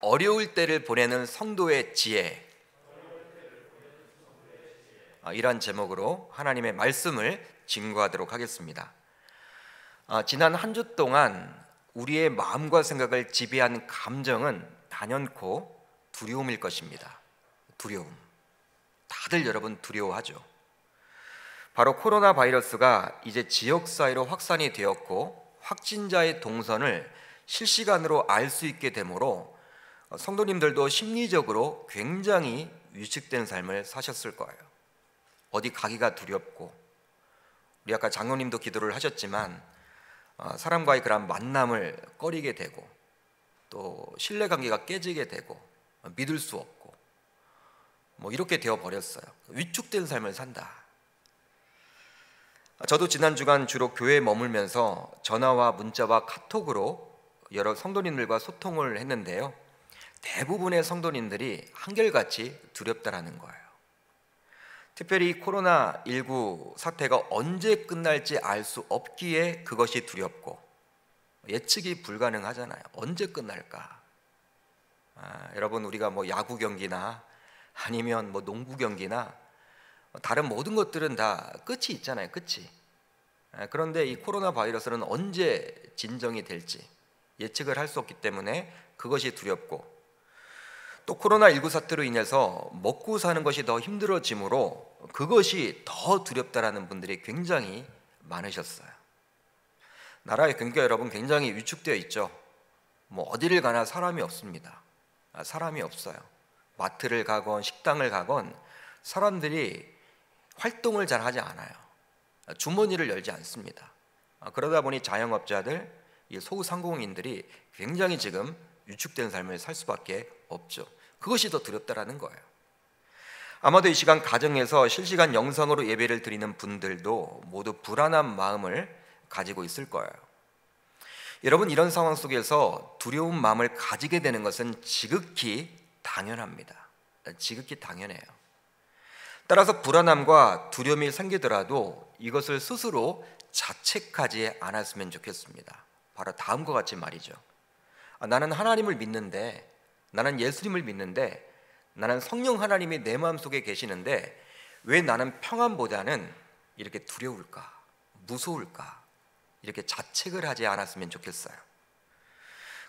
어려울 때를 보내는 성도의 지혜, 이란 제목으로 하나님의 말씀을 증거하도록 하겠습니다. 지난 한 주 동안 우리의 마음과 생각을 지배한 감정은 단연코 두려움일 것입니다. 두려움. 다들 여러분 두려워하죠. 바로 코로나 바이러스가 이제 지역사회로 확산이 되었고 확진자의 동선을 실시간으로 알 수 있게 되므로 성도님들도 심리적으로 굉장히 위축된 삶을 사셨을 거예요. 어디 가기가 두렵고, 우리 아까 장로님도 기도를 하셨지만 사람과의 그런 만남을 꺼리게 되고, 또 신뢰관계가 깨지게 되고, 믿을 수 없고, 이렇게 되어버렸어요. 위축된 삶을 산다. 저도 지난 주간 주로 교회에 머물면서 전화와 문자와 카톡으로 여러 성도님들과 소통을 했는데요, 대부분의 성도님들이 한결같이 두렵다라는 거예요. 특별히 코로나19 사태가 언제 끝날지 알 수 없기에 그것이 두렵고, 예측이 불가능하잖아요. 언제 끝날까? 여러분, 우리가 야구 경기나 아니면 농구 경기나 다른 모든 것들은 다 끝이 있잖아요. 끝이. 그런데 이 코로나 바이러스는 언제 진정이 될지 예측을 할 수 없기 때문에 그것이 두렵고, 또 코로나19 사태로 인해서 먹고 사는 것이 더 힘들어지므로 그것이 더 두렵다라는 분들이 굉장히 많으셨어요. 나라의 경기가 여러분 굉장히 위축되어 있죠. 어디를 가나 사람이 없습니다. 사람이 없어요. 마트를 가건 식당을 가건 사람들이 활동을 잘 하지 않아요. 주머니를 열지 않습니다. 그러다 보니 자영업자들, 소상공인들이 굉장히 지금 위축된 삶을 살 수밖에 없죠. 그것이 더 두렵다라는 거예요. 아마도 이 시간 가정에서 실시간 영상으로 예배를 드리는 분들도 모두 불안한 마음을 가지고 있을 거예요. 여러분, 이런 상황 속에서 두려운 마음을 가지게 되는 것은 지극히 당연합니다. 지극히 당연해요. 따라서 불안함과 두려움이 생기더라도 이것을 스스로 자책하지 않았으면 좋겠습니다. 바로 다음과 같이 말이죠. 나는 하나님을 믿는데, 나는 예수님을 믿는데, 나는 성령 하나님이 내 마음속에 계시는데 왜 나는 평안보다는 이렇게 두려울까, 무서울까, 이렇게 자책을 하지 않았으면 좋겠어요.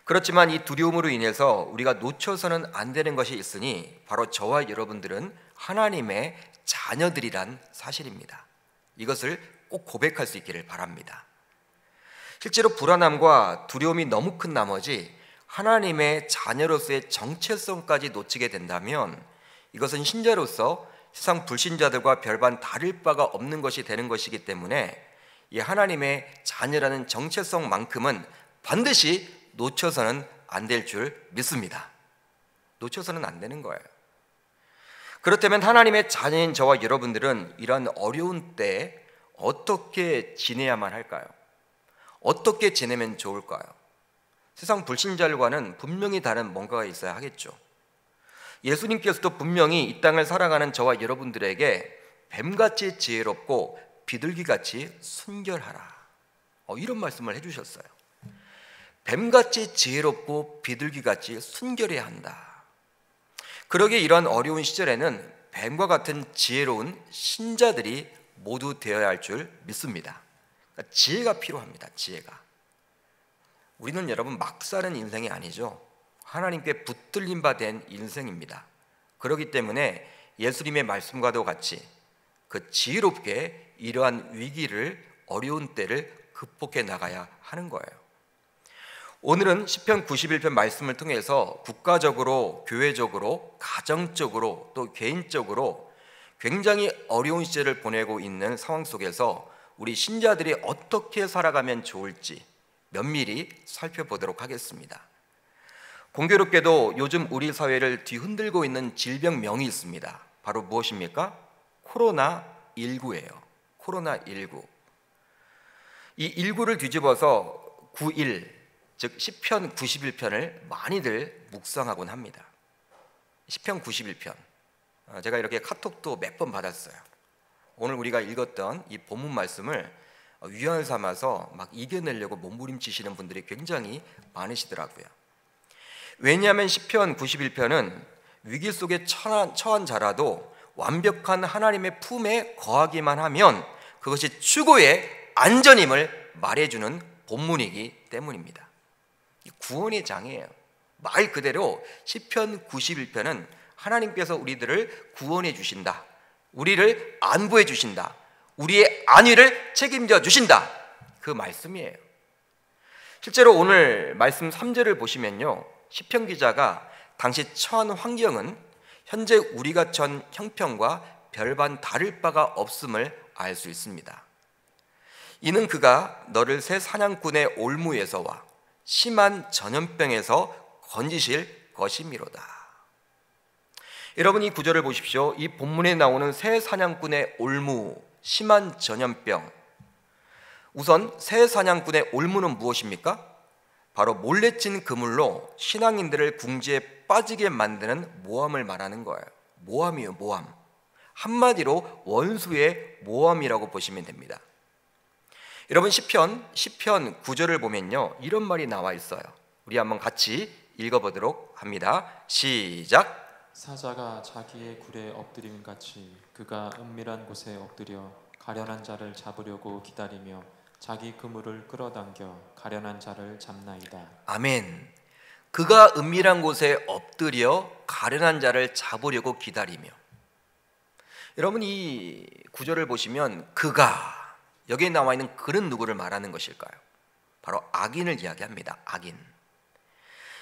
그렇지만 이 두려움으로 인해서 우리가 놓쳐서는 안 되는 것이 있으니 바로 저와 여러분들은 하나님의 자녀들이란 사실입니다. 이것을 꼭 고백할 수 있기를 바랍니다. 실제로 불안함과 두려움이 너무 큰 나머지 하나님의 자녀로서의 정체성까지 놓치게 된다면 이것은 신자로서 세상 불신자들과 별반 다를 바가 없는 것이 되는 것이기 때문에 이 하나님의 자녀라는 정체성만큼은 반드시 놓쳐서는 안 될 줄 믿습니다. 놓쳐서는 안 되는 거예요. 그렇다면 하나님의 자녀인 저와 여러분들은 이런 어려운 때에 어떻게 지내야만 할까요? 어떻게 지내면 좋을까요? 세상 불신자들과는 분명히 다른 뭔가가 있어야 하겠죠. 예수님께서도 분명히 이 땅을 살아가는 저와 여러분들에게 뱀같이 지혜롭고 비둘기같이 순결하라, 이런 말씀을 해주셨어요. 뱀같이 지혜롭고 비둘기같이 순결해야 한다. 그러기에 이러한 어려운 시절에는 뱀과 같은 지혜로운 신자들이 모두 되어야 할 줄 믿습니다. 그러니까 지혜가 필요합니다. 지혜가. 우리는 여러분 막 사는 인생이 아니죠. 하나님께 붙들림 바 된 인생입니다. 그렇기 때문에 예수님의 말씀과도 같이 그 지혜롭게 이러한 위기를, 어려운 때를 극복해 나가야 하는 거예요. 오늘은 시편 91편 말씀을 통해서 국가적으로, 교회적으로, 가정적으로, 또 개인적으로 굉장히 어려운 시절을 보내고 있는 상황 속에서 우리 신자들이 어떻게 살아가면 좋을지 면밀히 살펴보도록 하겠습니다. 공교롭게도 요즘 우리 사회를 뒤흔들고 있는 질병명이 있습니다. 바로 무엇입니까? 코로나19예요. 코로나19. 이 19를 뒤집어서 91, 즉 시편 91편을 많이들 묵상하곤 합니다. 시편 91편. 제가 이렇게 카톡도 몇 번 받았어요. 오늘 우리가 읽었던 이 본문 말씀을 위안을 삼아서 막 이겨내려고 몸부림치시는 분들이 굉장히 많으시더라고요. 왜냐하면 시편 91편은 위기 속에 처한 자라도 완벽한 하나님의 품에 거하기만 하면 그것이 추구의 안전임을 말해주는 본문이기 때문입니다. 구원의 장이에요. 말 그대로 시편 91편은 하나님께서 우리들을 구원해 주신다, 우리를 안보해 주신다, 우리의 안위를 책임져 주신다, 그 말씀이에요. 실제로 오늘 말씀 3절을 보시면요, 시편 기자가 당시 처한 환경은 현재 우리가 처한 형편과 별반 다를 바가 없음을 알 수 있습니다. 이는 그가 너를 새 사냥꾼의 올무에서와 심한 전염병에서 건지실 것이미로다. 여러분, 이 구절을 보십시오. 이 본문에 나오는 새 사냥꾼의 올무, 심한 전염병. 우선 새 사냥꾼의 올무는 무엇입니까? 바로 몰래 찐 그물로 신앙인들을 궁지에 빠지게 만드는 모함을 말하는 거예요. 모함이에요, 모함. 한마디로 원수의 모함이라고 보시면 됩니다. 여러분, 시편 9절을 보면요, 이런 말이 나와 있어요. 우리 한번 같이 읽어보도록 합니다. 시작. 사자가 자기의 굴에 엎드림 같이 그가 은밀한 곳에 엎드려 가련한 자를 잡으려고 기다리며 자기 그물을 끌어당겨 가련한 자를 잡나이다. 아멘. 그가 은밀한 곳에 엎드려 가련한 자를 잡으려고 기다리며. 여러분, 이 구절을 보시면 그가, 여기에 나와 있는 그는 누구를 말하는 것일까요? 바로 악인을 이야기합니다. 악인.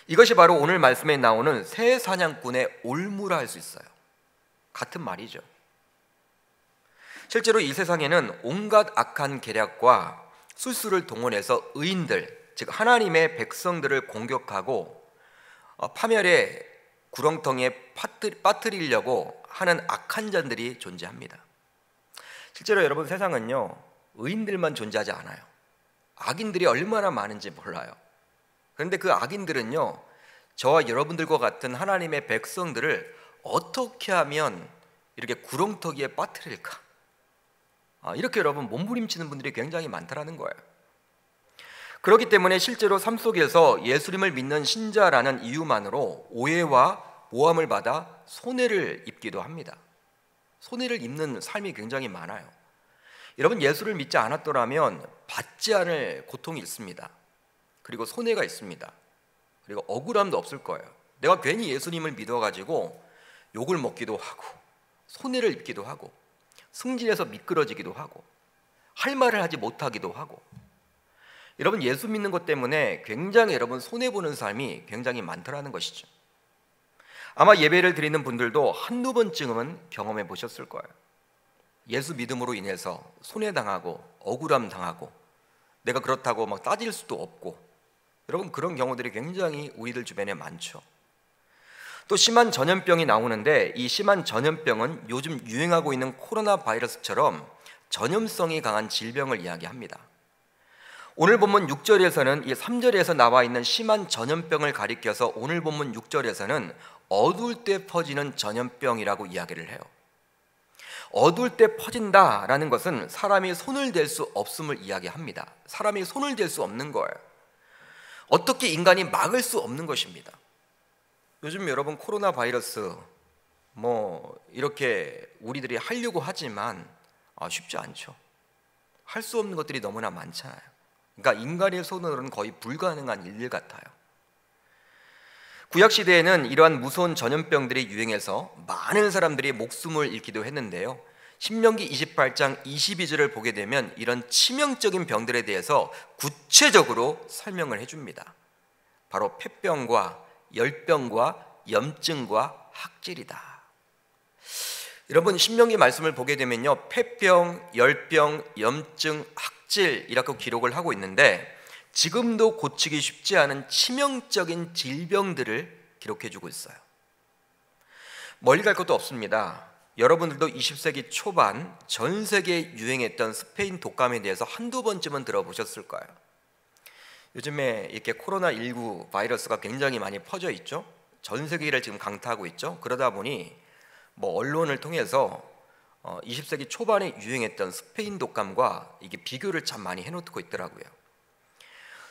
이것이 바로 오늘 말씀에 나오는 새 사냥꾼의 올무라 할 수 있어요. 같은 말이죠. 실제로 이 세상에는 온갖 악한 계략과 술수를 동원해서 의인들, 즉 하나님의 백성들을 공격하고 파멸의 구렁텅이에 빠뜨리려고 하는 악한 자들이 존재합니다. 실제로 여러분, 세상은요, 의인들만 존재하지 않아요. 악인들이 얼마나 많은지 몰라요. 그런데 그 악인들은요, 저와 여러분들과 같은 하나님의 백성들을 어떻게 하면 이렇게 구렁텅이에 빠뜨릴까, 이렇게 여러분 몸부림치는 분들이 굉장히 많다라는 거예요. 그렇기 때문에 실제로 삶 속에서 예수님을 믿는 신자라는 이유만으로 오해와 모함을 받아 손해를 입기도 합니다. 손해를 입는 삶이 굉장히 많아요. 여러분, 예수를 믿지 않았더라면 받지 않을 고통이 있습니다. 그리고 손해가 있습니다. 그리고 억울함도 없을 거예요. 내가 괜히 예수님을 믿어가지고 욕을 먹기도 하고 손해를 입기도 하고 승진해서 미끄러지기도 하고 할 말을 하지 못하기도 하고. 여러분, 예수 믿는 것 때문에 굉장히 여러분 손해보는 삶이 굉장히 많더라는 것이죠. 아마 예배를 드리는 분들도 한두 번쯤은 경험해 보셨을 거예요. 예수 믿음으로 인해서 손해당하고 억울함 당하고 내가 그렇다고 막 따질 수도 없고, 여러분 그런 경우들이 굉장히 우리들 주변에 많죠. 또 심한 전염병이 나오는데 이 심한 전염병은 요즘 유행하고 있는 코로나 바이러스처럼 전염성이 강한 질병을 이야기합니다. 오늘 본문 6절에서는 이 3절에서 나와 있는 심한 전염병을 가리켜서 오늘 본문 6절에서는 어두울 때 퍼지는 전염병이라고 이야기를 해요. 어두울 때 퍼진다라는 것은 사람이 손을 댈 수 없음을 이야기합니다. 사람이 손을 댈 수 없는 거예요. 어떻게 인간이 막을 수 없는 것입니다. 요즘 여러분 코로나 바이러스 이렇게 우리들이 하려고 하지만 쉽지 않죠. 할 수 없는 것들이 너무나 많잖아요. 그러니까 인간의 손으로는 거의 불가능한 일 같아요. 구약 시대에는 이러한 무서운 전염병들이 유행해서 많은 사람들이 목숨을 잃기도 했는데요. 신명기 28장 22절을 보게 되면 이런 치명적인 병들에 대해서 구체적으로 설명을 해줍니다. 바로 폐병과 열병과 염증과 학질이다. 여러분, 신명기 말씀을 보게 되면요, 폐병, 열병, 염증, 학질 이라고 기록을 하고 있는데 지금도 고치기 쉽지 않은 치명적인 질병들을 기록해주고 있어요. 멀리 갈 것도 없습니다. 여러분들도 20세기 초반 전 세계에 유행했던 스페인 독감에 대해서 한두 번쯤은 들어보셨을 거예요. 요즘에 이렇게 코로나19 바이러스가 굉장히 많이 퍼져 있죠. 전 세계를 지금 강타하고 있죠. 그러다 보니 언론을 통해서 20세기 초반에 유행했던 스페인 독감과 이게 비교를 참 많이 해놓고 있더라고요.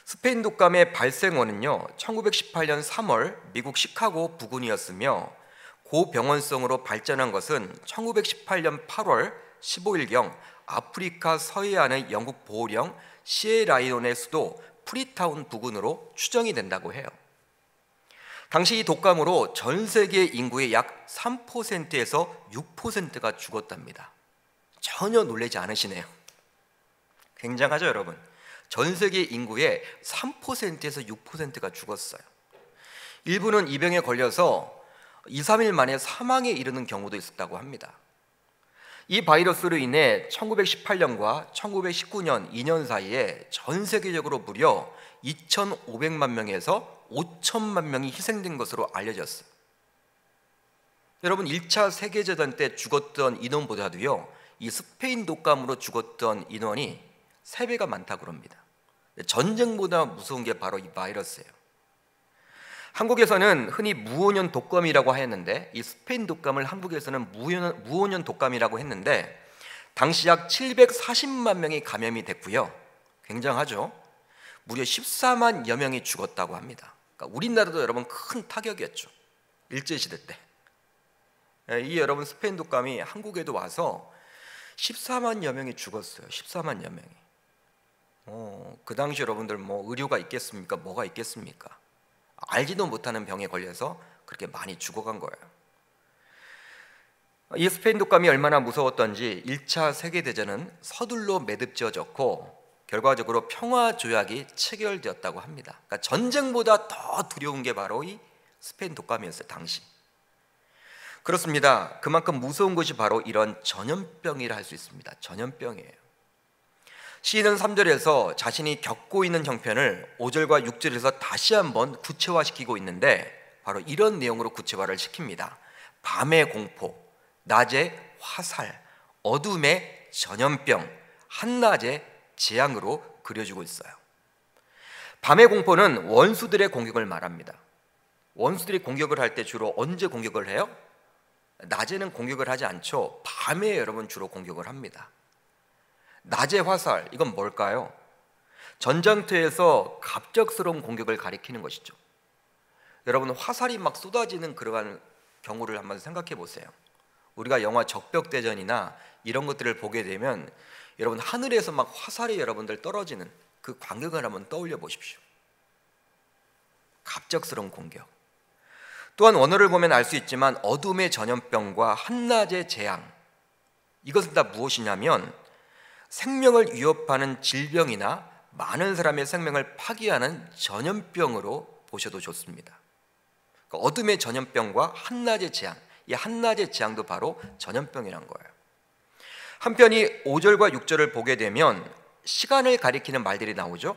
스페인 독감의 발생원은요 1918년 3월 미국 시카고 부근이었으며 고병원성으로 발전한 것은 1918년 8월 15일경 아프리카 서해안의 영국 보호령 시에라리온의 수도 프리타운 부근으로 추정이 된다고 해요. 당시 이 독감으로 전 세계 인구의 약 3%에서 6%가 죽었답니다. 전혀 놀라지 않으시네요. 굉장하죠, 여러분? 전 세계 인구의 3%에서 6%가 죽었어요. 일부는 이 병에 걸려서 2, 3일 만에 사망에 이르는 경우도 있었다고 합니다. 이 바이러스로 인해 1918년과 1919년 2년 사이에 전 세계적으로 무려 2,500만 명에서 5천만 명이 희생된 것으로 알려졌어요. 여러분 1차 세계대전 때 죽었던 인원보다도요 이 스페인 독감으로 죽었던 인원이 3배가 많다고 합니다. 전쟁보다 무서운 게 바로 이 바이러스예요. 한국에서는 흔히 무오년 독감이라고 했는데 이 스페인 독감을 한국에서는 무오년 독감이라고 했는데 당시 약 740만 명이 감염이 됐고요. 굉장하죠. 무려 14만여 명이 죽었다고 합니다. 그러니까 우리나라도 여러분 큰 타격이었죠. 일제시대 때. 이 여러분 스페인 독감이 한국에도 와서 14만여 명이 죽었어요. 14만여 명이. 그 당시 여러분들 뭐 의료가 있겠습니까? 뭐가 있겠습니까? 알지도 못하는 병에 걸려서 그렇게 많이 죽어간 거예요. 이 스페인 독감이 얼마나 무서웠던지 1차 세계대전은 서둘러 매듭지어졌고 결과적으로 평화조약이 체결되었다고 합니다. 그러니까 전쟁보다 더 두려운 게 바로 이 스페인 독감이었어요, 당시. 그렇습니다. 그만큼 무서운 것이 바로 이런 전염병이라 할 수 있습니다. 전염병이에요. 시인은 3절에서 자신이 겪고 있는 형편을 5절과 6절에서 다시 한번 구체화시키고 있는데 바로 이런 내용으로 구체화를 시킵니다. 밤의 공포, 낮의 화살, 어둠의 전염병, 한낮의 재앙으로 그려주고 있어요. 밤의 공포는 원수들의 공격을 말합니다. 원수들이 공격을 할 때 주로 언제 공격을 해요? 낮에는 공격을 하지 않죠. 밤에 여러분 주로 공격을 합니다. 낮의 화살, 이건 뭘까요? 전장터에서 갑작스러운 공격을 가리키는 것이죠. 여러분 화살이 막 쏟아지는 그러한 경우를 한번 생각해 보세요. 우리가 영화 적벽대전이나 이런 것들을 보게 되면 여러분 하늘에서 막 화살이 여러분들 떨어지는 그 광경을 한번 떠올려 보십시오. 갑작스러운 공격. 또한 원어를 보면 알 수 있지만 어둠의 전염병과 한낮의 재앙, 이것은 다 무엇이냐면 생명을 위협하는 질병이나 많은 사람의 생명을 파괴하는 전염병으로 보셔도 좋습니다. 그러니까 어둠의 전염병과 한낮의 재앙, 이 한낮의 재앙도 바로 전염병이란 거예요. 한편 이 5절과 6절을 보게 되면 시간을 가리키는 말들이 나오죠.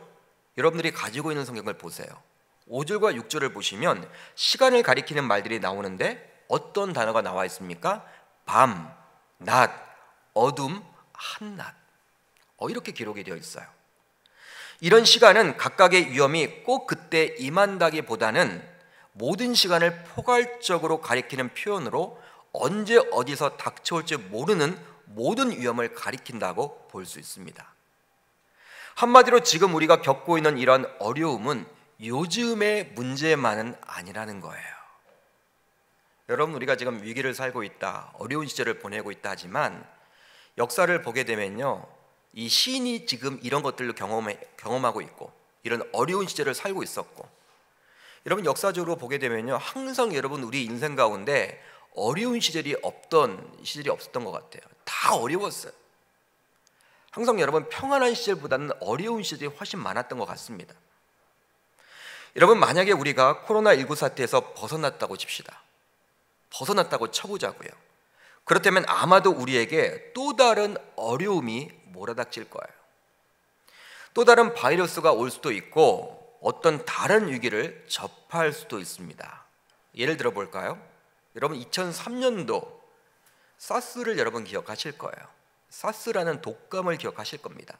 여러분들이 가지고 있는 성경을 보세요. 5절과 6절을 보시면 시간을 가리키는 말들이 나오는데 어떤 단어가 나와 있습니까? 밤, 낮, 어둠, 한낮. 이렇게 기록이 되어 있어요. 이런 시간은 각각의 위험이 꼭 그때 임한다기보다는 모든 시간을 포괄적으로 가리키는 표현으로 언제 어디서 닥쳐올지 모르는 모든 위험을 가리킨다고 볼 수 있습니다. 한마디로 지금 우리가 겪고 있는 이런 어려움은 요즘의 문제만은 아니라는 거예요. 여러분 우리가 지금 위기를 살고 있다, 어려운 시절을 보내고 있다 하지만 역사를 보게 되면요, 이 시인이 지금 이런 것들을 경험하고 있고 이런 어려운 시절을 살고 있었고, 여러분 역사적으로 보게 되면요 항상 여러분 우리 인생 가운데 어려운 시절이 없었던 것 같아요. 다 어려웠어요. 항상 여러분 평안한 시절보다는 어려운 시절이 훨씬 많았던 것 같습니다. 여러분 만약에 우리가 코로나19 사태에서 벗어났다고 칩시다. 벗어났다고 쳐보자고요. 그렇다면 아마도 우리에게 또 다른 어려움이 몰아닥칠 거예요. 또 다른 바이러스가 올 수도 있고 어떤 다른 위기를 접할 수도 있습니다. 예를 들어 볼까요? 여러분 2003년도 사스를 여러분 기억하실 거예요. 사스라는 독감을 기억하실 겁니다.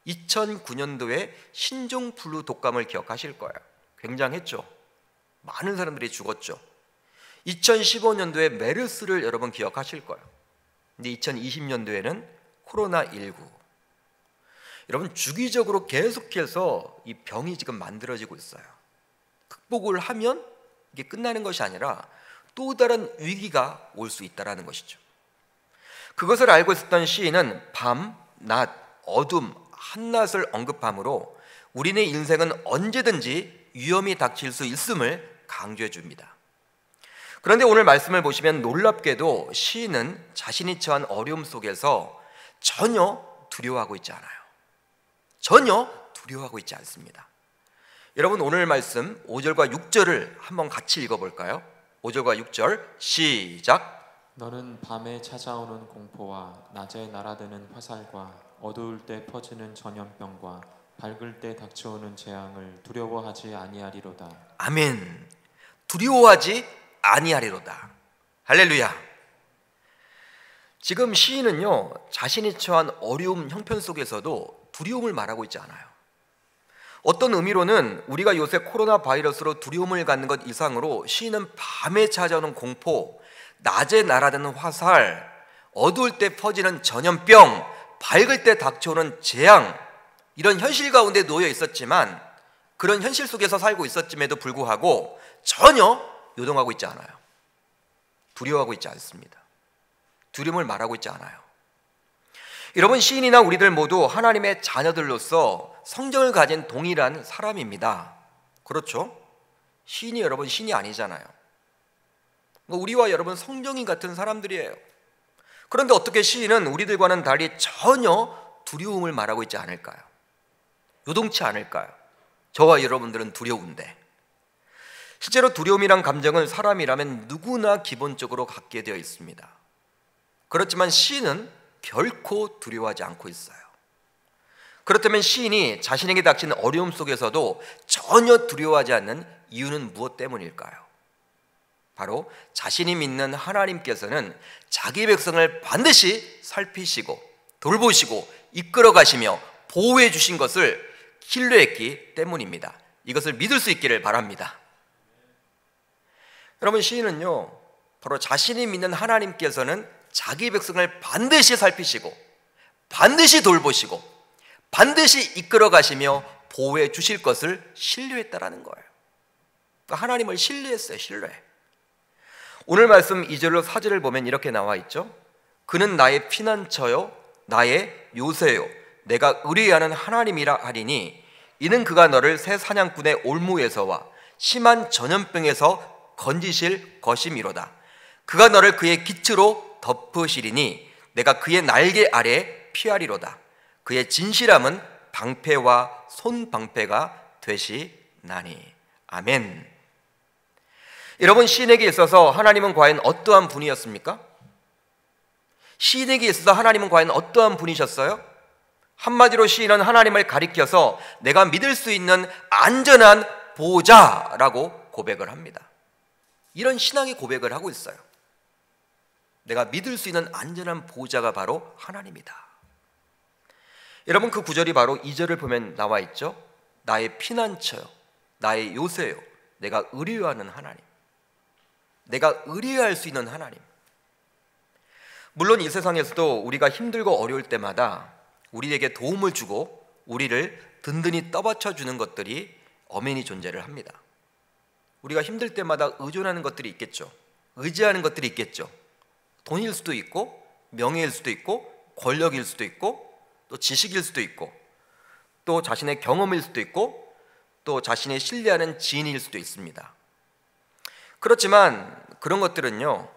2009년도에 신종플루 독감을 기억하실 거예요. 굉장했죠. 많은 사람들이 죽었죠. 2015년도에 메르스를 여러분 기억하실 거예요. 근데 2020년도에는 코로나19. 여러분 주기적으로 계속해서 이 병이 지금 만들어지고 있어요. 극복을 하면 이게 끝나는 것이 아니라 또 다른 위기가 올 수 있다는 것이죠. 그것을 알고 있었던 시인은 밤, 낮, 어둠, 한낮을 언급하므로 우리네 인생은 언제든지 위험이 닥칠 수 있음을 강조해 줍니다. 그런데 오늘 말씀을 보시면 놀랍게도 시인은 자신이 처한 어려움 속에서 전혀 두려워하고 있지 않아요. 전혀 두려워하고 있지 않습니다. 여러분 오늘 말씀 5절과 6절을 한번 같이 읽어볼까요? 5절과 6절 시작. 너는 밤에 찾아오는 공포와 낮에 날아드는 화살과 어두울 때 퍼지는 전염병과 밝을 때 닥쳐오는 재앙을 두려워하지 아니하리로다. 아멘. 두려워하지 아니하리로다. 할렐루야. 지금 시인은요 자신이 처한 어려움 형편 속에서도 두려움을 말하고 있지 않아요. 어떤 의미로는 우리가 요새 코로나 바이러스로 두려움을 갖는 것 이상으로 시인은 밤에 찾아오는 공포, 낮에 날아드는 화살, 어두울 때 퍼지는 전염병, 밝을 때 닥쳐오는 재앙, 이런 현실 가운데 놓여 있었지만 그런 현실 속에서 살고 있었음에도 불구하고 전혀 요동하고 있지 않아요. 두려워하고 있지 않습니다. 두려움을 말하고 있지 않아요. 여러분 시인이나 우리들 모두 하나님의 자녀들로서 성정을 가진 동일한 사람입니다. 그렇죠? 시인이 여러분 신이 아니잖아요. 우리와 여러분 성정인 같은 사람들이에요. 그런데 어떻게 시인은 우리들과는 달리 전혀 두려움을 말하고 있지 않을까요? 요동치 않을까요? 저와 여러분들은 두려운데. 실제로 두려움이란 감정은 사람이라면 누구나 기본적으로 갖게 되어 있습니다. 그렇지만 시인은 결코 두려워하지 않고 있어요. 그렇다면 시인이 자신에게 닥친 어려움 속에서도 전혀 두려워하지 않는 이유는 무엇 때문일까요? 바로 자신이 믿는 하나님께서는 자기 백성을 반드시 살피시고 돌보시고 이끌어 가시며 보호해 주신 것을 신뢰했기 때문입니다. 이것을 믿을 수 있기를 바랍니다. 여러분 시인은요 바로 자신이 믿는 하나님께서는 자기 백성을 반드시 살피시고 반드시 돌보시고 반드시 이끌어 가시며 보호해 주실 것을 신뢰했다라는 거예요. 그러니까 하나님을 신뢰했어요. 신뢰. 오늘 말씀 2절로 4절을 보면 이렇게 나와 있죠. 그는 나의 피난처요 나의 요새요 내가 의뢰하는 하나님이라 하리니 이는 그가 너를 새 사냥꾼의 올무에서와 심한 전염병에서 건지실 것이미로다. 그가 너를 그의 깃으로 덮으시리니 내가 그의 날개 아래 피하리로다. 그의 진실함은 방패와 손방패가 되시나니. 아멘. 여러분 시인에게 있어서 하나님은 과연 어떠한 분이었습니까? 시인에게 있어서 하나님은 과연 어떠한 분이셨어요? 한마디로 시인은 하나님을 가리켜서 내가 믿을 수 있는 안전한 보호자라고 고백을 합니다. 이런 신앙의 고백을 하고 있어요. 내가 믿을 수 있는 안전한 보호자가 바로 하나님이다. 여러분 그 구절이 바로 2절을 보면 나와 있죠. 나의 피난처요 나의 요새요 내가 의뢰하는 하나님. 내가 의뢰할 수 있는 하나님. 물론 이 세상에서도 우리가 힘들고 어려울 때마다 우리에게 도움을 주고 우리를 든든히 떠받쳐 주는 것들이 엄연히 존재를 합니다. 우리가 힘들 때마다 의존하는 것들이 있겠죠. 의지하는 것들이 있겠죠. 돈일 수도 있고 명예일 수도 있고 권력일 수도 있고 또 지식일 수도 있고 또 자신의 경험일 수도 있고 또 자신의 신뢰하는 지인일 수도 있습니다. 그렇지만 그런 것들은요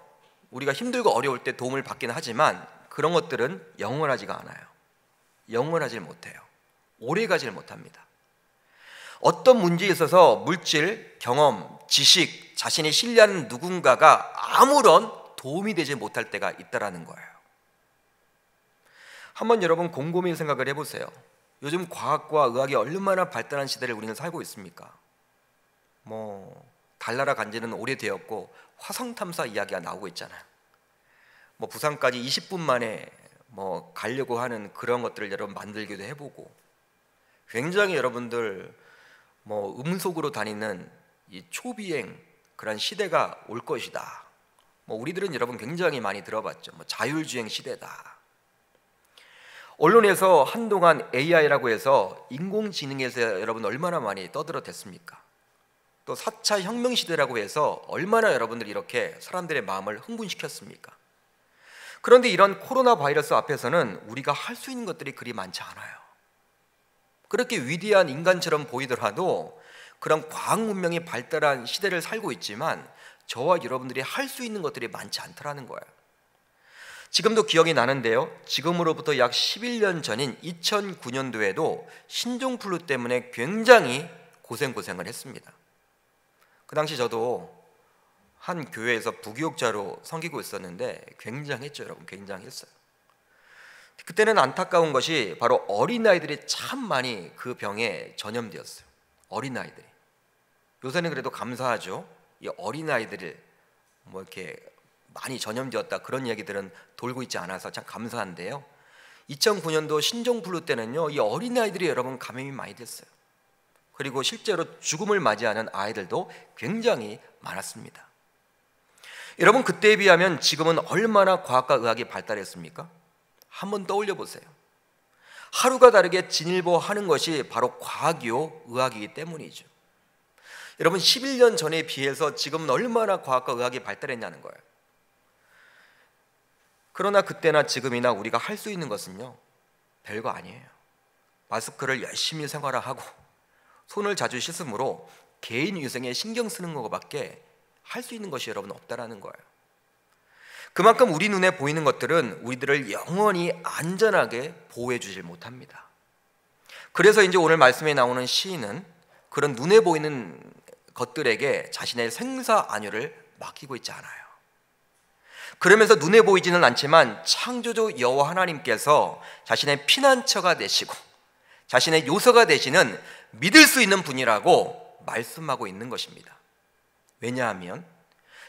우리가 힘들고 어려울 때 도움을 받긴 하지만 그런 것들은 영원하지가 않아요. 영원하지 못해요. 오래가질 못합니다. 어떤 문제에 있어서 물질, 경험, 지식, 자신이 신뢰하는 누군가가 아무런 도움이 되지 못할 때가 있다라는 거예요. 한번 여러분 곰곰이 생각을 해보세요. 요즘 과학과 의학이 얼마나 발달한 시대를 우리는 살고 있습니까? 달나라 간지는 오래되었고 화성 탐사 이야기가 나오고 있잖아요. 부산까지 20분 만에 가려고 하는 그런 것들을 여러분 만들기도 해보고 굉장히 여러분들 음속으로 다니는 이 초비행 그런 시대가 올 것이다. 우리들은 여러분 굉장히 많이 들어봤죠. 자율주행 시대다. 언론에서 한동안 AI라고 해서 인공지능에서 여러분 얼마나 많이 떠들어댔습니까? 또 4차 혁명 시대라고 해서 얼마나 여러분들이 이렇게 사람들의 마음을 흥분시켰습니까? 그런데 이런 코로나 바이러스 앞에서는 우리가 할 수 있는 것들이 그리 많지 않아요. 그렇게 위대한 인간처럼 보이더라도 그런 과학 문명이 발달한 시대를 살고 있지만 저와 여러분들이 할 수 있는 것들이 많지 않더라는 거예요. 지금도 기억이 나는데요, 지금으로부터 약 11년 전인 2009년도에도 신종플루 때문에 굉장히 고생을 했습니다. 그 당시 저도 한 교회에서 부교육자로 섬기고 있었는데 굉장했죠, 여러분. 굉장했어요. 그때는 안타까운 것이 바로 어린아이들이 참 많이 그 병에 전염되었어요. 어린아이들이. 요새는 그래도 감사하죠. 이 어린아이들을 뭐 이렇게 많이 전염되었다 그런 얘기들은 돌고 있지 않아서 참 감사한데요, 2009년도 신종플루 때는요, 이 어린아이들이 여러분 감염이 많이 됐어요. 그리고 실제로 죽음을 맞이하는 아이들도 굉장히 많았습니다. 여러분, 그때에 비하면 지금은 얼마나 과학과 의학이 발달했습니까? 한번 떠올려 보세요. 하루가 다르게 진일보하는 것이 바로 과학이요 의학이기 때문이죠. 여러분, 11년 전에 비해서 지금은 얼마나 과학과 의학이 발달했냐는 거예요. 그러나 그때나 지금이나 우리가 할 수 있는 것은요, 별거 아니에요. 마스크를 열심히 생활하고 손을 자주 씻음으로 개인 위생에 신경 쓰는 것밖에 할 수 있는 것이 여러분 없다라는 거예요. 그만큼 우리 눈에 보이는 것들은 우리들을 영원히 안전하게 보호해 주질 못합니다. 그래서 이제 오늘 말씀에 나오는 시인은 그런 눈에 보이는 것들에게 자신의 생사 안위를 맡기고 있지 않아요. 그러면서 눈에 보이지는 않지만 창조주 여호와 하나님께서 자신의 피난처가 되시고 자신의 요새가 되시는 믿을 수 있는 분이라고 말씀하고 있는 것입니다. 왜냐하면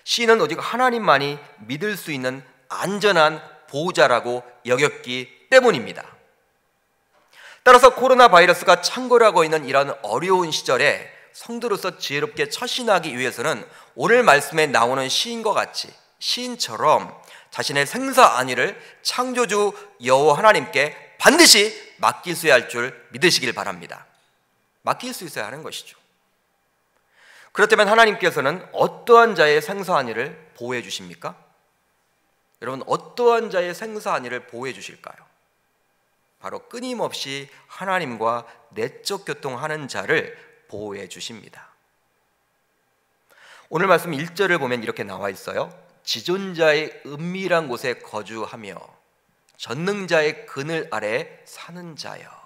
시인은 오직 하나님만이 믿을 수 있는 안전한 보호자라고 여겼기 때문입니다. 따라서 코로나 바이러스가 창궐하고 있는 이런 어려운 시절에 성도로서 지혜롭게 처신하기 위해서는 오늘 말씀에 나오는 시인과 같이 시인처럼 자신의 생사 안위를 창조주 여호와 하나님께 반드시 맡길 수 할 줄 믿으시길 바랍니다. 맡길 수 있어야 하는 것이죠. 그렇다면 하나님께서는 어떠한 자의 생사 안위를 보호해 주십니까? 여러분, 어떠한 자의 생사 안위를 보호해 주실까요? 바로 끊임없이 하나님과 내적 교통하는 자를 보호해 주십니다. 오늘 말씀 1절을 보면 이렇게 나와 있어요. 지존자의 은밀한 곳에 거주하며 전능자의 그늘 아래 사는 자여.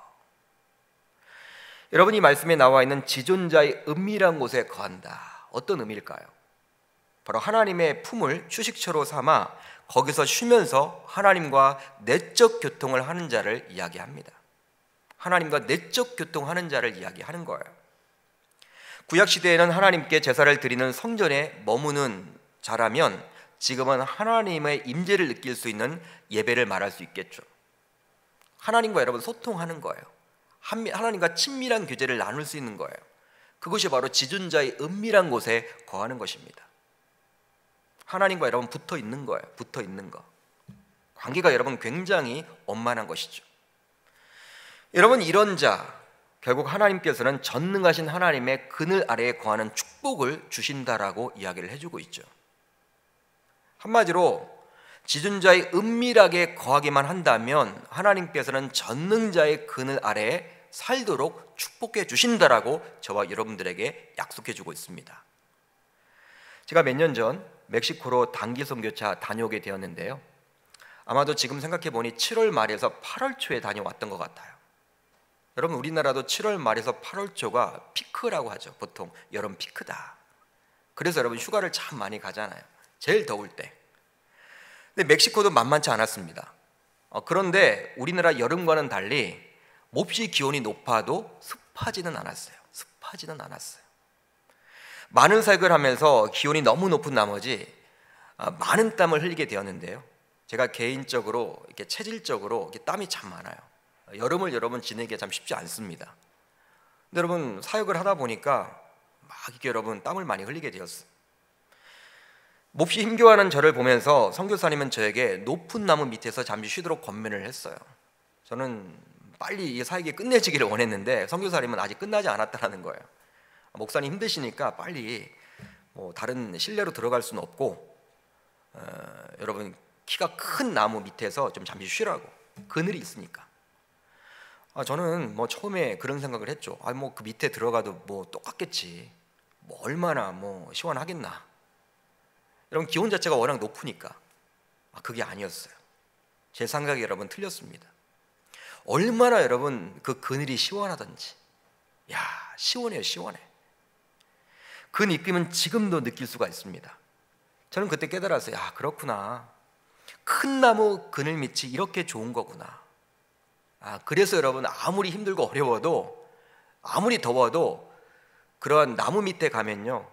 여러분, 이 말씀에 나와 있는 지존자의 은밀한 곳에 거한다. 어떤 의미일까요? 바로 하나님의 품을 휴식처로 삼아 거기서 쉬면서 하나님과 내적 교통을 하는 자를 이야기합니다. 하나님과 내적 교통하는 자를 이야기하는 거예요. 구약시대에는 하나님께 제사를 드리는 성전에 머무는 자라면 지금은 하나님의 임재를 느낄 수 있는 예배를 말할 수 있겠죠. 하나님과 여러분 소통하는 거예요. 하나님과 친밀한 교제를 나눌 수 있는 거예요. 그것이 바로 지존자의 은밀한 곳에 거하는 것입니다. 하나님과 여러분 붙어 있는 거예요. 붙어 있는 거. 관계가 여러분 굉장히 원만한 것이죠. 여러분, 이런 자, 결국 하나님께서는 전능하신 하나님의 그늘 아래에 거하는 축복을 주신다라고 이야기를 해주고 있죠. 한마디로 지존자의 은밀하게 거하기만 한다면 하나님께서는 전능자의 그늘 아래에 살도록 축복해 주신다라고 저와 여러분들에게 약속해 주고 있습니다. 제가 몇 년 전 멕시코로 단기 선교차 다녀오게 되었는데요, 아마도 지금 생각해 보니 7월 말에서 8월 초에 다녀왔던 것 같아요. 여러분, 우리나라도 7월 말에서 8월 초가 피크라고 하죠. 보통 여름 피크다. 그래서 여러분 휴가를 참 많이 가잖아요. 제일 더울 때. 근데 멕시코도 만만치 않았습니다. 그런데 우리나라 여름과는 달리 몹시 기온이 높아도 습하지는 않았어요. 습하지는 않았어요. 많은 사역을 하면서 기온이 너무 높은 나머지 많은 땀을 흘리게 되었는데요, 제가 개인적으로 이렇게 체질적으로 이렇게 땀이 참 많아요. 여름을 여러분 지내기가 참 쉽지 않습니다. 근데 여러분 사역을 하다 보니까 막 이렇게 여러분 땀을 많이 흘리게 되었어요. 몹시 힘겨워하는 저를 보면서 선교사님은 저에게 높은 나무 밑에서 잠시 쉬도록 권면을 했어요. 저는 빨리 이 사역이 끝내지기를 원했는데 선교사님은 아직 끝나지 않았다는 거예요. 목사님 힘드시니까 빨리 다른 실내로 들어갈 수는 없고 여러분 키가 큰 나무 밑에서 좀 잠시 쉬라고, 그늘이 있으니까. 저는 처음에 그런 생각을 했죠. 그 밑에 들어가도 똑같겠지. 얼마나 시원하겠나. 여러분 기온 자체가 워낙 높으니까. 그게 아니었어요. 제 생각이 여러분 틀렸습니다. 얼마나 여러분 그 그늘이 시원하던지. 야, 시원해요, 시원해. 그 느낌은 지금도 느낄 수가 있습니다. 저는 그때 깨달았어요. 그렇구나. 큰 나무 그늘 밑이 이렇게 좋은 거구나. 그래서 여러분 아무리 힘들고 어려워도, 아무리 더워도 그러한 나무 밑에 가면요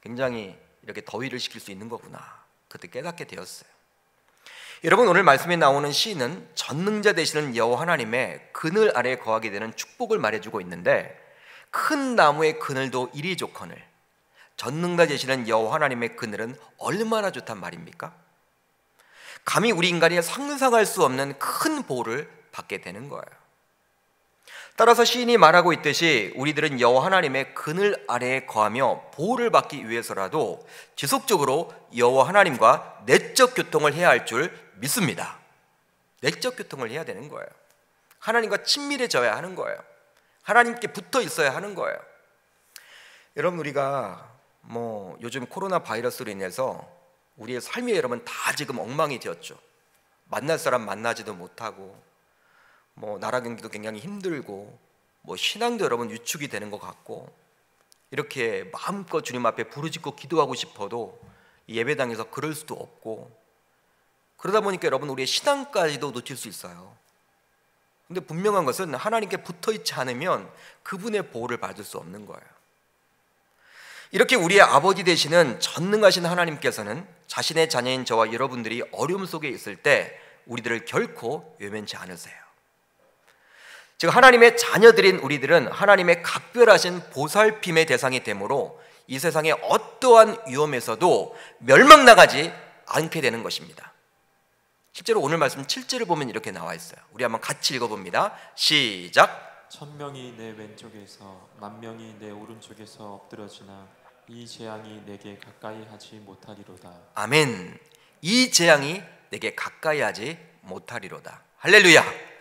굉장히 이렇게 더위를 식힐 수 있는 거구나. 그때 깨닫게 되었어요. 여러분 오늘 말씀에 나오는 시인은 전능자 되시는 여호와 하나님의 그늘 아래에 거하게 되는 축복을 말해주고 있는데, 큰 나무의 그늘도 이리 좋거늘 전능자 되시는 여호와 하나님의 그늘은 얼마나 좋단 말입니까? 감히 우리 인간이 상상할 수 없는 큰 보호를 받게 되는 거예요. 따라서 시인이 말하고 있듯이 우리들은 여호와 하나님의 그늘 아래에 거하며 보호를 받기 위해서라도 지속적으로 여호와 하나님과 내적 교통을 해야 할 줄 믿습니다. 내적 교통을 해야 되는 거예요. 하나님과 친밀해져야 하는 거예요. 하나님께 붙어 있어야 하는 거예요. 여러분 우리가 요즘 코로나 바이러스로 인해서 우리의 삶이 여러분 다 지금 엉망이 되었죠. 만날 사람 만나지도 못하고 나라 경기도 굉장히 힘들고 신앙도 여러분 위축이 되는 것 같고, 이렇게 마음껏 주님 앞에 부르짖고 기도하고 싶어도 예배당에서 그럴 수도 없고, 그러다 보니까 여러분 우리의 신앙까지도 놓칠 수 있어요. 근데 분명한 것은 하나님께 붙어있지 않으면 그분의 보호를 받을 수 없는 거예요. 이렇게 우리의 아버지 되시는 전능하신 하나님께서는 자신의 자녀인 저와 여러분들이 어려움 속에 있을 때 우리들을 결코 외면치 않으세요. 즉 하나님의 자녀들인 우리들은 하나님의 각별하신 보살핌의 대상이 되므로 이 세상의 어떠한 위험에서도 멸망나가지 않게 되는 것입니다. 실제로 오늘 말씀 7절을 보면 이렇게 나와 있어요. 우리 한번 같이 읽어봅니다. 시작. 1000명이 내 왼쪽에서 10,000명이 내 오른쪽에서 엎드러지나 이 재앙이 내게 가까이 하지 못하리로다. 아멘. 이 재앙이 내게 가까이 하지 못하리로다. 할렐루야.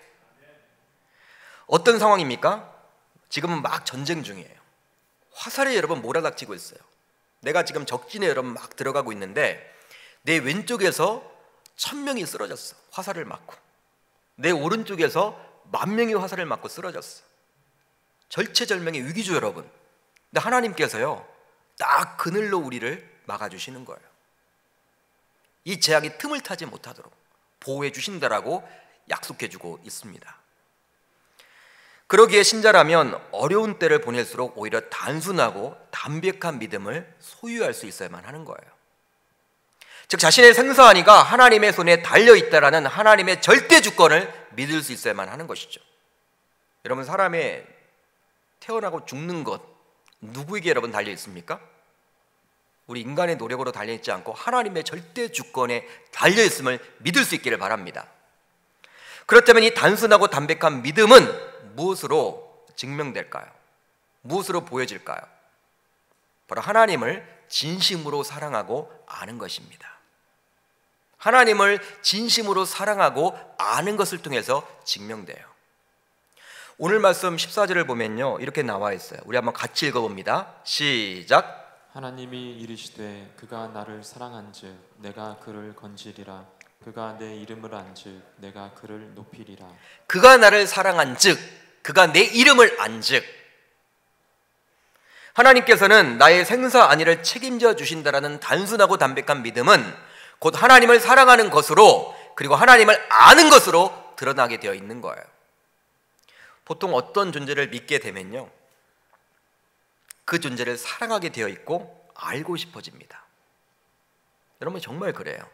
어떤 상황입니까? 지금은 막 전쟁 중이에요. 화살이 여러분 몰아닥치고 있어요. 내가 지금 적진에 여러분 막 들어가고 있는데 내 왼쪽에서 1000명이 쓰러졌어. 화살을 맞고. 내 오른쪽에서 10,000명이 화살을 맞고 쓰러졌어. 절체절명의 위기죠 여러분. 근데 하나님께서요 딱 그늘로 우리를 막아주시는 거예요. 이 재앙이 틈을 타지 못하도록 보호해 주신다라고 약속해주고 있습니다. 그러기에 신자라면 어려운 때를 보낼수록 오히려 단순하고 담백한 믿음을 소유할 수 있어야만 하는 거예요. 즉 자신의 생사안위가 하나님의 손에 달려있다라는 하나님의 절대 주권을 믿을 수 있어야만 하는 것이죠. 여러분 사람의 태어나고 죽는 것 누구에게 여러분 달려있습니까? 우리 인간의 노력으로 달려있지 않고 하나님의 절대 주권에 달려있음을 믿을 수 있기를 바랍니다. 그렇다면 이 단순하고 담백한 믿음은 무엇으로 증명될까요? 무엇으로 보여질까요? 바로 하나님을 진심으로 사랑하고 아는 것입니다. 하나님을 진심으로 사랑하고 아는 것을 통해서 증명돼요. 오늘 말씀 14절을 보면요 이렇게 나와 있어요. 우리 한번 같이 읽어봅니다. 시작. 하나님이 이르시되 그가 나를 사랑한즉 내가 그를 건지리라. 그가 내 이름을 안즉 내가 그를 높이리라. 그가 나를 사랑한즉 그가 내 이름을 안즉, 하나님께서는 나의 생사안위를 책임져 주신다라는 단순하고 담백한 믿음은 곧 하나님을 사랑하는 것으로 그리고 하나님을 아는 것으로 드러나게 되어 있는 거예요. 보통 어떤 존재를 믿게 되면요 그 존재를 사랑하게 되어 있고 알고 싶어집니다. 여러분 정말 그래요.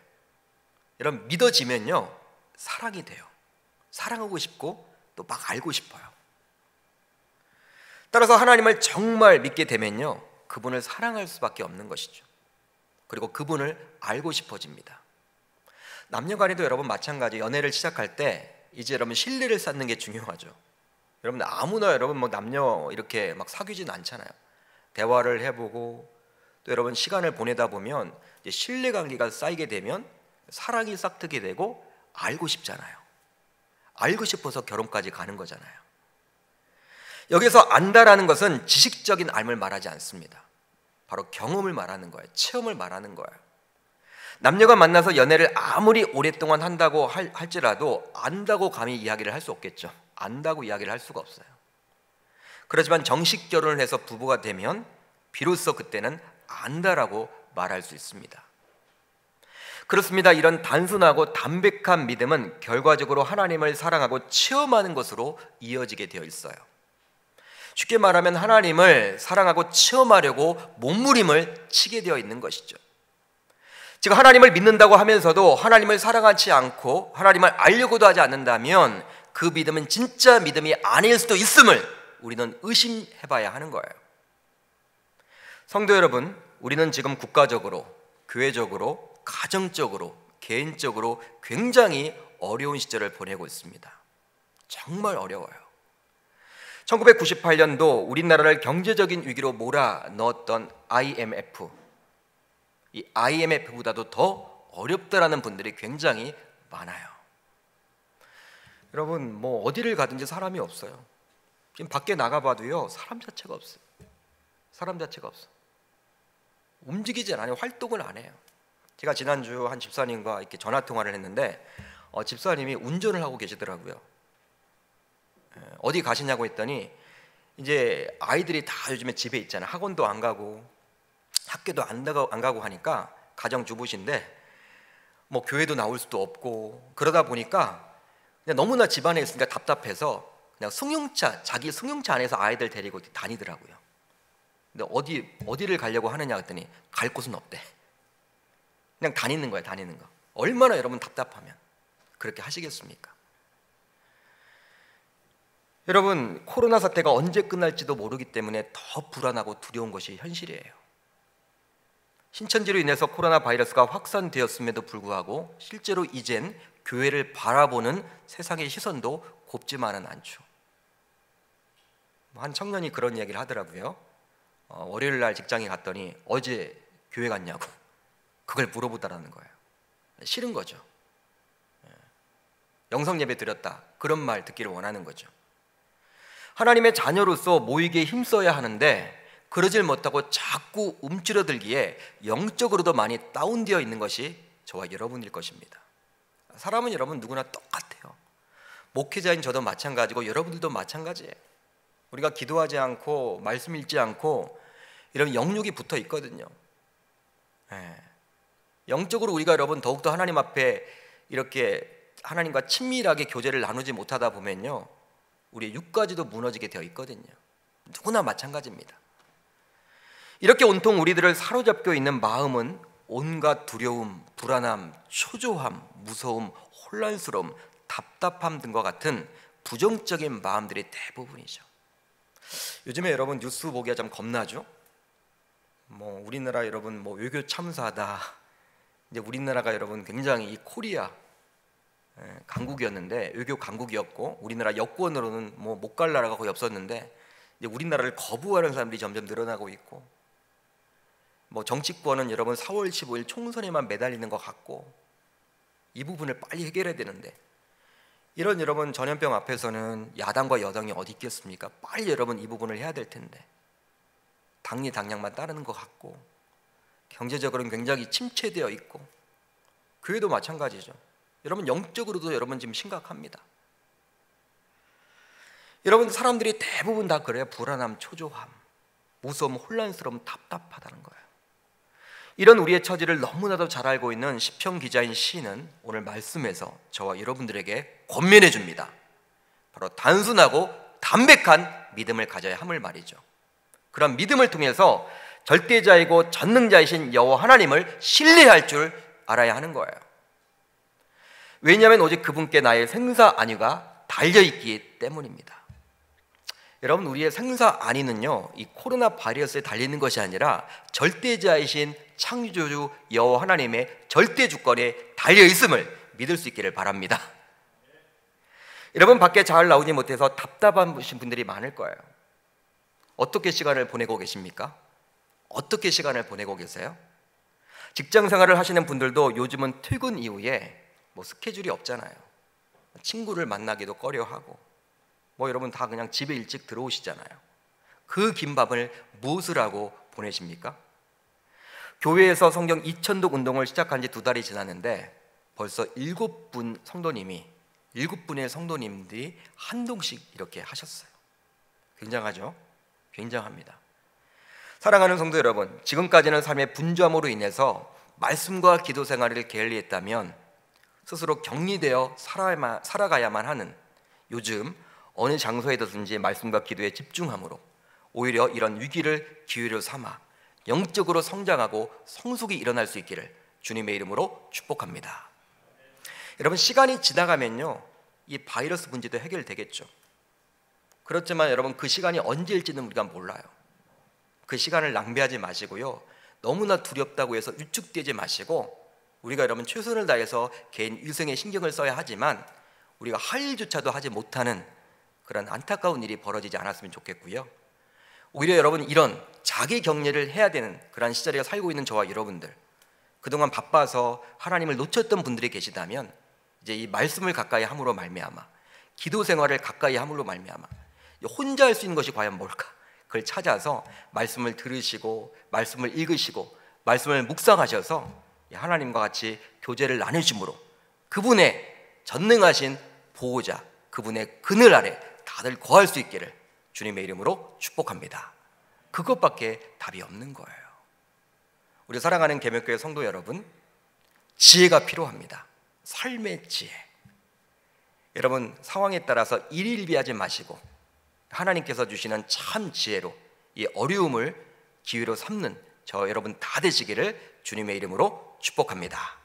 여러분 믿어지면요 사랑이 돼요. 사랑하고 싶고 또 막 알고 싶어요. 따라서 하나님을 정말 믿게 되면요 그분을 사랑할 수밖에 없는 것이죠. 그리고 그분을 알고 싶어집니다. 남녀간에도 여러분 마찬가지 연애를 시작할 때 이제 여러분 신뢰를 쌓는 게 중요하죠. 여러분 아무나 여러분 뭐 남녀 이렇게 막 사귀지는 않잖아요. 대화를 해보고 또 여러분 시간을 보내다 보면 이제 신뢰관계가 쌓이게 되면 사랑이 싹트게 되고 알고 싶잖아요. 알고 싶어서 결혼까지 가는 거잖아요. 여기서 안다라는 것은 지식적인 알을 말하지 않습니다. 바로 경험을 말하는 거예요. 체험을 말하는 거예요. 남녀가 만나서 연애를 아무리 오랫동안 한다고 할지라도 안다고 감히 이야기를 할 수 없겠죠. 안다고 이야기를 할 수가 없어요. 그렇지만 정식 결혼을 해서 부부가 되면 비로소 그때는 안다라고 말할 수 있습니다. 그렇습니다. 이런 단순하고 담백한 믿음은 결과적으로 하나님을 사랑하고 체험하는 것으로 이어지게 되어 있어요. 쉽게 말하면 하나님을 사랑하고 체험하려고 몸부림을 치게 되어 있는 것이죠. 즉 하나님을 믿는다고 하면서도 하나님을 사랑하지 않고 하나님을 알려고도 하지 않는다면 그 믿음은 진짜 믿음이 아닐 수도 있음을 우리는 의심해봐야 하는 거예요. 성도 여러분, 우리는 지금 국가적으로, 교회적으로, 가정적으로, 개인적으로 굉장히 어려운 시절을 보내고 있습니다. 정말 어려워요. 1998년도 우리나라를 경제적인 위기로 몰아넣었던 IMF, 이 IMF보다도 더 어렵다라는 분들이 굉장히 많아요. 여러분 뭐 어디를 가든지 사람이 없어요. 지금 밖에 나가봐도요 사람 자체가 없어요. 사람 자체가 없어. 움직이지 않아요. 활동을 안 해요. 제가 지난주 한 집사님과 이렇게 전화 통화를 했는데 집사님이 운전을 하고 계시더라고요. 어디 가시냐고 했더니 이제 아이들이 다 요즘에 집에 있잖아요. 학원도 안 가고 학교도 안 가고 하니까 가정주부신데 뭐 교회도 나올 수도 없고 그러다 보니까 그냥 너무나 집안에 있으니까 답답해서 그냥 자기 승용차 안에서 아이들 데리고 다니더라고요. 근데 어디를 가려고 하느냐 했더니 갈 곳은 없대. 그냥 다니는 거야, 다니는 거. 얼마나 여러분 답답하면 그렇게 하시겠습니까? 여러분 코로나 사태가 언제 끝날지도 모르기 때문에 더 불안하고 두려운 것이 현실이에요. 신천지로 인해서 코로나 바이러스가 확산되었음에도 불구하고 실제로 이젠 교회를 바라보는 세상의 시선도 곱지만은 않죠. 한 청년이 그런 이야기를 하더라고요. 월요일 날 직장에 갔더니 어제 교회 갔냐고 그걸 물어보더라는 거예요. 싫은 거죠. 영성 예배 드렸다 그런 말 듣기를 원하는 거죠. 하나님의 자녀로서 모이기에 힘써야 하는데 그러질 못하고 자꾸 움츠러들기에 영적으로도 많이 다운되어 있는 것이 저와 여러분일 것입니다. 사람은 여러분 누구나 똑같아요. 목회자인 저도 마찬가지고 여러분들도 마찬가지예요. 우리가 기도하지 않고 말씀 읽지 않고 이런 영육이 붙어 있거든요. 영적으로 우리가 여러분 더욱더 하나님 앞에 이렇게 하나님과 친밀하게 교제를 나누지 못하다 보면요 우리의 육까지도 무너지게 되어 있거든요. 누구나 마찬가지입니다. 이렇게 온통 우리들을 사로잡고 있는 마음은 온갖 두려움, 불안함, 초조함, 무서움, 혼란스러움, 답답함 등과 같은 부정적인 마음들이 대부분이죠. 요즘에 여러분 뉴스 보기가 좀 겁나죠? 뭐 우리나라 여러분 뭐 외교 참사다. 이제 우리나라가 여러분 굉장히 이 코리아 강국이었는데 외교 강국이었고 우리나라 여권으로는 뭐 못 갈 나라가 거의 없었는데 이제 우리나라를 거부하는 사람들이 점점 늘어나고 있고 뭐 정치권은 여러분 4월 15일 총선에만 매달리는 것 같고 이 부분을 빨리 해결해야 되는데 이런 여러분 전염병 앞에서는 야당과 여당이 어디 있겠습니까? 빨리 여러분 이 부분을 해야 될 텐데 당리 당량만 따르는 것 같고 경제적으로는 굉장히 침체되어 있고 교회도 마찬가지죠. 여러분 영적으로도 여러분 지금 심각합니다. 여러분 사람들이 대부분 다 그래요. 불안함, 초조함, 무서움, 혼란스러움, 답답하다는 거예요. 이런 우리의 처지를 너무나도 잘 알고 있는 시편 기자인 시인은 오늘 말씀에서 저와 여러분들에게 권면해 줍니다. 바로 단순하고 담백한 믿음을 가져야 함을 말이죠. 그런 믿음을 통해서 절대자이고 전능자이신 여호와 하나님을 신뢰할 줄 알아야 하는 거예요. 왜냐하면 오직 그분께 나의 생사 안위가 달려있기 때문입니다. 여러분 우리의 생사 안위는요 이 코로나 바이러스에 달리는 것이 아니라 절대자이신 창조주 여호와 하나님의 절대 주권에 달려있음을 믿을 수 있기를 바랍니다. 여러분, 밖에 잘 나오지 못해서 답답하신 분들이 많을 거예요. 어떻게 시간을 보내고 계십니까? 어떻게 시간을 보내고 계세요? 직장 생활을 하시는 분들도 요즘은 퇴근 이후에 스케줄이 없잖아요. 친구를 만나기도 꺼려하고 여러분 다 그냥 집에 일찍 들어오시잖아요. 그 긴 밤을 무엇을 하고 보내십니까? 교회에서 성경 2000독 운동을 시작한 지 2달이 지났는데 벌써 7분의 성도님들이 한 동씩 이렇게 하셨어요. 굉장하죠? 굉장합니다. 사랑하는 성도 여러분, 지금까지는 삶의 분주함으로 인해서 말씀과 기도 생활을 게을리했다면 스스로 격리되어 살아가야만 하는 요즘 어느 장소에든지 말씀과 기도에 집중함으로 오히려 이런 위기를 기회로 삼아 영적으로 성장하고 성숙이 일어날 수 있기를 주님의 이름으로 축복합니다. 여러분, 시간이 지나가면요, 이 바이러스 문제도 해결되겠죠. 그렇지만 여러분, 그 시간이 언제일지는 우리가 몰라요. 그 시간을 낭비하지 마시고요, 너무나 두렵다고 해서 위축되지 마시고, 우리가 여러분 최선을 다해서 개인 일생에 신경을 써야 하지만 우리가 할 일조차도 하지 못하는 그런 안타까운 일이 벌어지지 않았으면 좋겠고요. 오히려 여러분, 이런 자기 격려를 해야 되는 그런 시절에 살고 있는 저와 여러분들, 그동안 바빠서 하나님을 놓쳤던 분들이 계시다면 이제 이 말씀을 가까이 함으로 말미암아, 기도 생활을 가까이 함으로 말미암아 혼자 할 수 있는 것이 과연 뭘까? 그걸 찾아서 말씀을 들으시고 말씀을 읽으시고 말씀을 묵상하셔서 하나님과 같이 교제를 나누심으로 그분의 전능하신 보호자, 그분의 그늘 아래 다들 거할 수 있기를 주님의 이름으로 축복합니다. 그것밖에 답이 없는 거예요. 우리 사랑하는 계명교회 성도 여러분, 지혜가 필요합니다. 삶의 지혜. 여러분, 상황에 따라서 일일비하지 마시고 하나님께서 주시는 참 지혜로 이 어려움을 기회로 삼는 저 여러분 다 되시기를 주님의 이름으로 축복합니다.